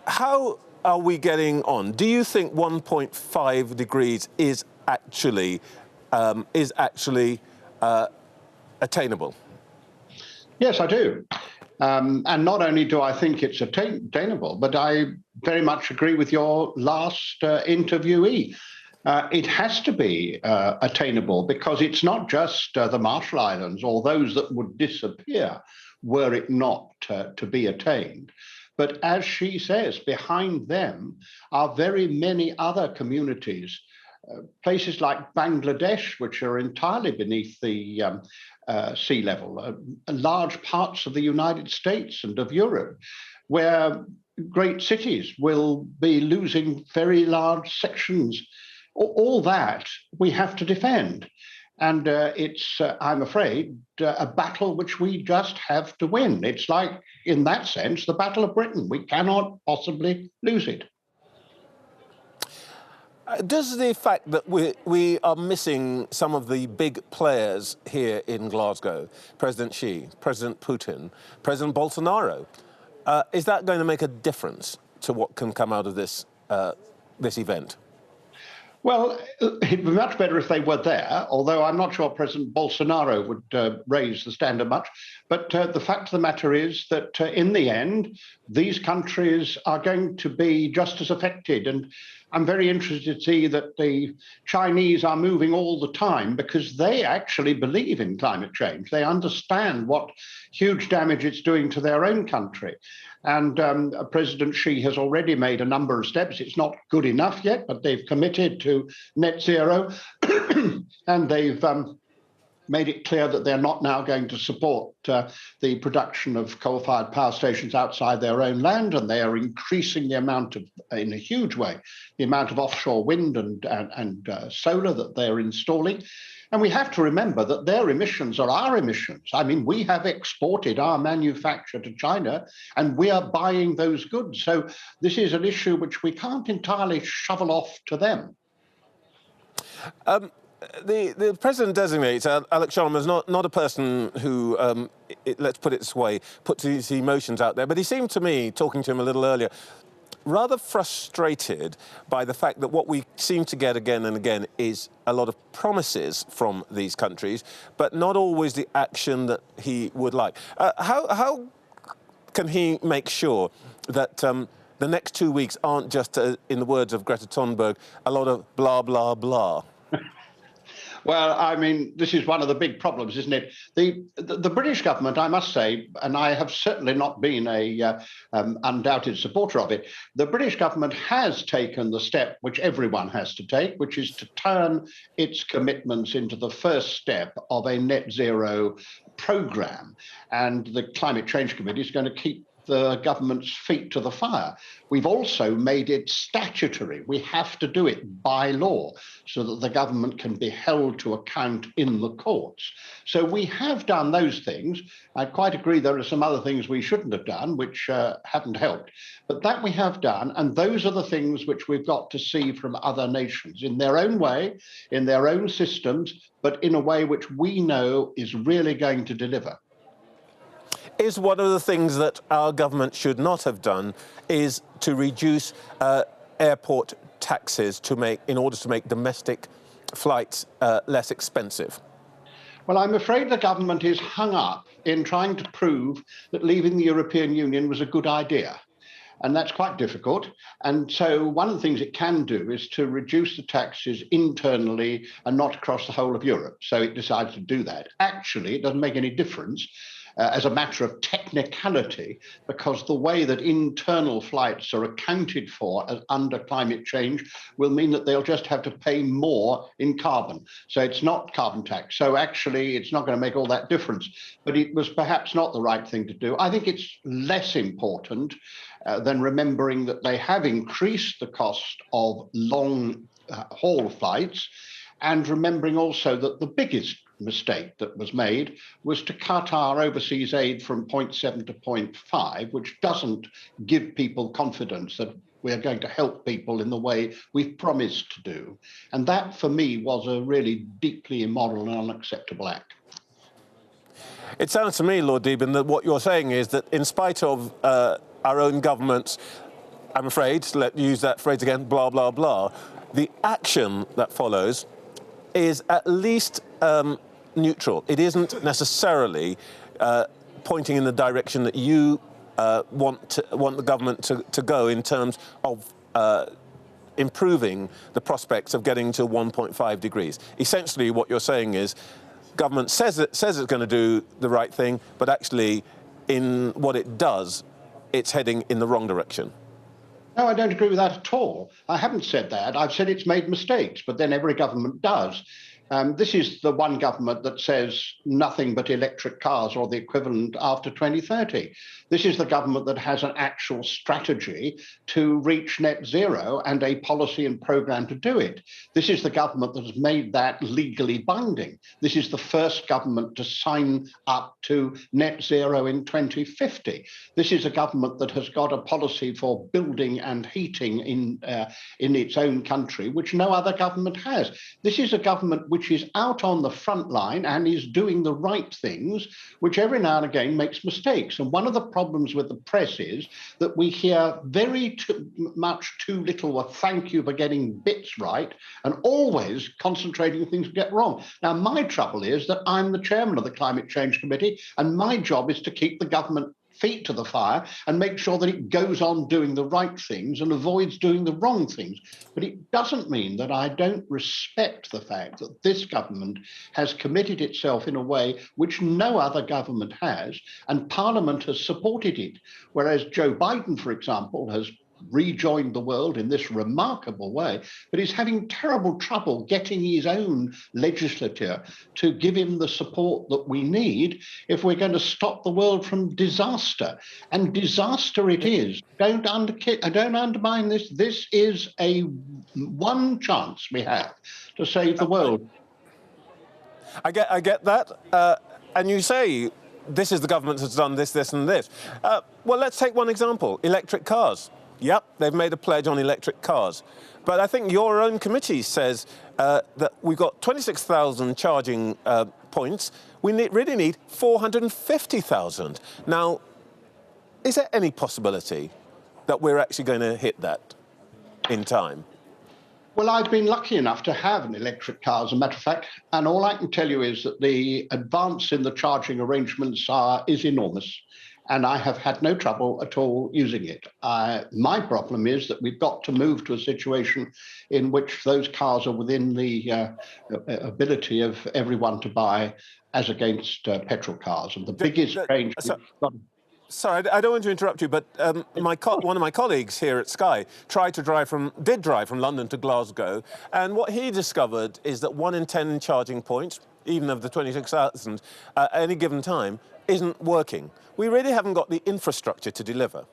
how are we getting on? Do you think 1.5 degrees is actually attainable? Yes, I do. And not only do I think it's attainable, but I very much agree with your last interviewee. It has to be attainable because it's not just the Marshall Islands or those that would disappear were it not to be attained. But as she says, behind them are very many other communities, places like Bangladesh, which are entirely beneath the sea level, large parts of the United States and of Europe, where great cities will be losing very large sections. All that we have to defend. And it's, I'm afraid, a battle which we just have to win. It's like, in that sense, the Battle of Britain. We cannot possibly lose it. Does the fact that we are missing some of the big players here in Glasgow, President Xi, President Putin, President Bolsonaro, is that going to make a difference to what can come out of this event? Well, it'd be much better if they were there, although I'm not sure President Bolsonaro would raise the standard much. But the fact of the matter is that in the end, these countries are going to be just as affected. And I'm very interested to see that the Chinese are moving all the time because they actually believe in climate change. They understand what huge damage it's doing to their own country. And President Xi has already made a number of steps. It's not good enough yet, but they've committed to net zero. And they've made it clear that they're not now going to support the production of coal-fired power stations outside their own land. And they are increasing the amount of, in a huge way, the amount of offshore wind and solar that they're installing. And we have to remember that their emissions are our emissions. I mean, we have exported our manufacture to China and we are buying those goods. So this is an issue which we can't entirely shovel off to them. The president-designate, Alex Salmond, is not a person who, let's put it this way, puts his emotions out there. But he seemed to me, talking to him a little earlier, rather frustrated by the fact that what we seem to get again and again is a lot of promises from these countries, but not always the action that he would like. How can he make sure that the next 2 weeks aren't just, in the words of Greta Thunberg, a lot of blah, blah, blah? Well, I mean, this is one of the big problems, isn't it? The British government, I must say, and I have certainly not been a undoubted supporter of it, the British government has taken the step which everyone has to take, which is to turn its commitments into the first step of a net zero programme. And the Climate Change Committee is going to keep the government's feet to the fire. We've also made it statutory. We have to do it by law so that the government can be held to account in the courts. So we have done those things. I quite agree there are some other things we shouldn't have done, which haven't helped. But that we have done, and those are the things which we've got to see from other nations in their own way, in their own systems, but in a way which we know is really going to deliver. Is one of the things that our government should not have done is to reduce airport taxes in order to make domestic flights less expensive? Well, I'm afraid the government is hung up in trying to prove that leaving the European Union was a good idea. And that's quite difficult. And so one of the things it can do is to reduce the taxes internally and not across the whole of Europe. So it decides to do that. Actually, it doesn't make any difference. As a matter of technicality, because the way that internal flights are accounted for under climate change will mean that they'll just have to pay more in carbon. So it's not carbon tax. So actually, it's not going to make all that difference. But it was perhaps not the right thing to do. I think it's less important than remembering that they have increased the cost of long haul flights, and remembering also that the biggest mistake that was made was to cut our overseas aid from 0.7 to 0.5, which doesn't give people confidence that we are going to help people in the way we've promised to do. And that, for me, was a really deeply immoral and unacceptable act. It sounds to me, Lord Deben, that what you're saying is that in spite of our own government's I'm afraid, let's use that phrase again, blah, blah, blah, the action that follows is at least neutral. It isn't necessarily pointing in the direction that you want the government to go in terms of improving the prospects of getting to 1.5 degrees. Essentially, what you're saying is government says it's going to do the right thing, but actually, in what it does, it's heading in the wrong direction. No, I don't agree with that at all. I haven't said that. I've said it's made mistakes, but then every government does. This is the one government that says nothing but electric cars or the equivalent after 2030. This is the government that has an actual strategy to reach net zero and a policy and program to do it. This is the government that has made that legally binding. This is the first government to sign up to net zero in 2050. This is a government that has got a policy for building and heating in its own country, which no other government has. This is a government which is out on the front line and is doing the right things, which every now and again makes mistakes. And one of the problems with the press is that we hear very much too little of thank you for getting bits right and always concentrating on things we get wrong. Now, my trouble is that I'm the chairman of the Climate Change Committee, and my job is to keep the government feet to the fire and make sure that it goes on doing the right things and avoids doing the wrong things. But it doesn't mean that I don't respect the fact that this government has committed itself in a way which no other government has, and Parliament has supported it. Whereas Joe Biden, for example, has rejoined the world in this remarkable way, but he's having terrible trouble getting his own legislature to give him the support that we need if we're going to stop the world from disaster. And disaster it is. Don't undermine this. This is a one chance we have to save the world. I get that. And you say this is the government that's done this, this, and this. Well, let's take one example: electric cars. Yep, they've made a pledge on electric cars. But I think your own committee says that we've got 26,000 charging points. We really need 450,000. Now, is there any possibility that we're actually going to hit that in time? Well, I've been lucky enough to have an electric car, as a matter of fact, and all I can tell you is that the advance in the charging arrangements is enormous. And I have had no trouble at all using it. My problem is that we've got to move to a situation in which those cars are within the ability of everyone to buy as against petrol cars. And the biggest change... Sorry, I don't want to interrupt you, but one of my colleagues here at Sky did drive from London to Glasgow, and what he discovered is that 1 in 10 charging points, even of the 26,000 at any given time, isn't working. We really haven't got the infrastructure to deliver.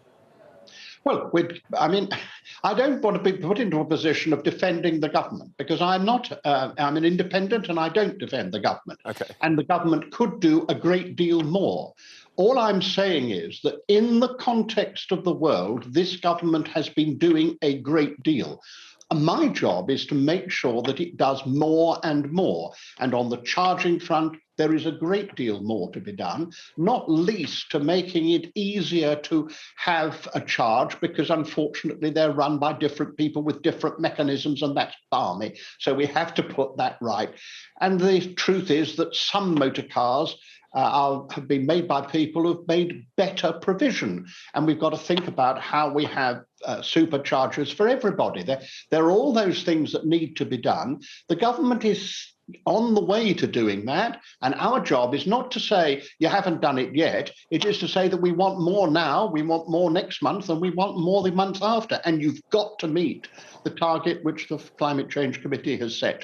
Well, I don't want to be put into a position of defending the government, because I'm not. I'm an independent and I don't defend the government. Okay. And the government could do a great deal more. All I'm saying is that in the context of the world, this government has been doing a great deal. My job is to make sure that it does more and more. And on the charging front, there is a great deal more to be done, not least to making it easier to have a charge, because unfortunately they're run by different people with different mechanisms, and that's balmy. So we have to put that right. And the truth is that some motor cars have been made by people who've made better provision. And we've got to think about how we have superchargers for everybody. There are all those things that need to be done. The government is on the way to doing that. And our job is not to say you haven't done it yet. It is to say that we want more now, we want more next month, and we want more the month after. And you've got to meet the target which the Climate Change Committee has set.